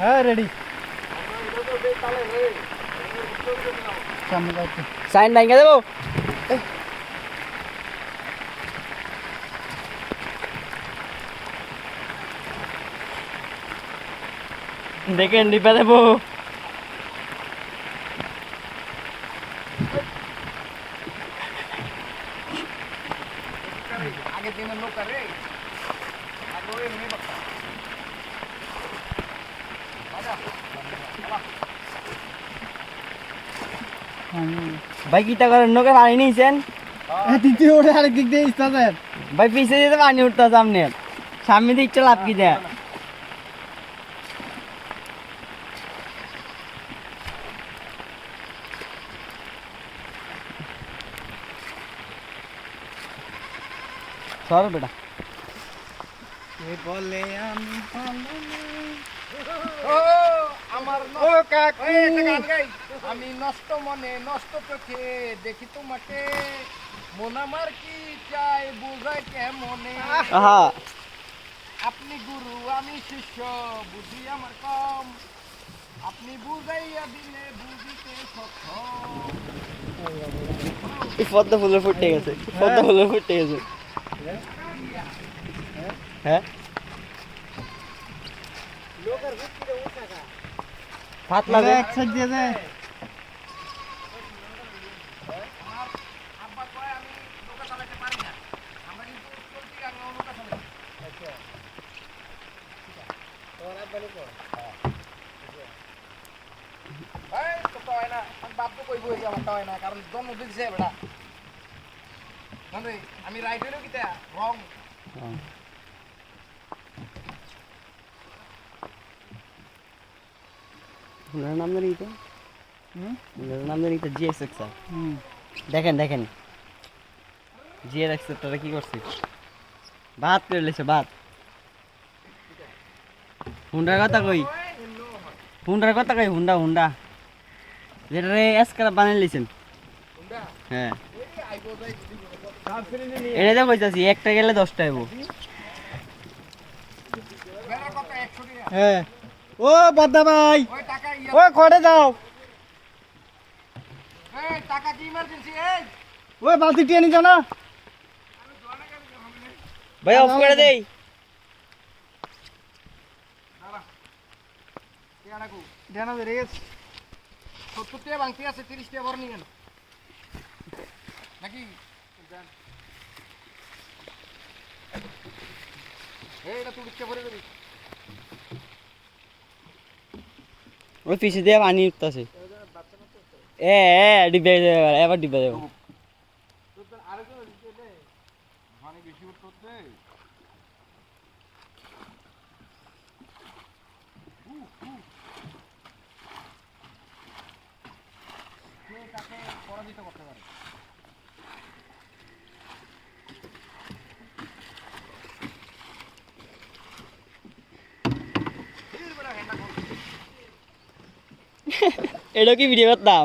হ্যাঁ রেডি সামনে যাচ্ছে সাইন ভাঙা দেবো দেখেন ডিপা দেবো আগে দিনের লোক রে আগে ওই নেই বাক্কা ভাই কিটা করেন নৌকা পানি নিয়েছেন তৃতীয় ওটা আরেক দিক দিয়ে ইস্তা স্যার ভাই পিছিয়ে যেতে পানি উঠতো সামনে সামনে দিয়ে ইচ্ছা লাভ কি দেয় সর বেটা বলে আমি আমার ও কাকু আমি নষ্ট মনে নষ্ট চোখে দেখি তোমাকে মন আমার কি চাই বুঝাই কেমনে আহা আপনি গুরু আমি শিষ্য বুদ্ধি আমার কম আপনি বুঝাইয়া দিলে বুঝিতে সক্ষম এই পদ্মা ফুলের ফুটে গেছে পদ্মা ফুলের ফুটে গেছে হ্যাঁ হাত লাগে এক সাইড দিয়ে যায় আব্বা কয় আমি নৌকা চালাতে পারি না আমরা কিন্তু চলতি আর নৌকা চালাই এই তো তো হয় না আমি বাপ তো কইবো এই আমার তো হয় না কারণ জন্ম দিছে বেটা মানে আমি রাইট হইলো কিতা রং ওনার নাম জানি তো ওনার নাম জানি তো জিএসএক্স স্যার দেখেন দেখেন জিএসএক্স তারা কি করছে ভাত করে লেছে ভাত হুন্ডার কথা কই হুন্ডার কথা কই হুন্ডা হুন্ডা যেটা রে এসকারা বানাই লিছেন হ্যাঁ এটা তো কইতাছি একটা গেলে 10টা হইব বেড়ার কথা 100 টাকা হ্যাঁ ও বদ্দা ভাই ওই টাকা ইয়া ও ঘরে যাও এই টাকা কি ইমার্জেন্সি এই ওই বালতি টিয়ে নিছো না ভাই অফ করে দেই টাকা দেনা বেড়ে গেছে 70 টাকা বাংতি আছে 30 টাকা ভরে নিয়েন নাকি এটা তুই ইচ্ছা ভরে দিবি ওই পিছে দিয়ে পানি উঠতেছে এ ডিবে এবার ডিবে দেবো তোর আরেকজন দিতে দে মানে বেশি উঠতে তাকে পরাজিত করতে পারে এটা কি ভিডিও করতাম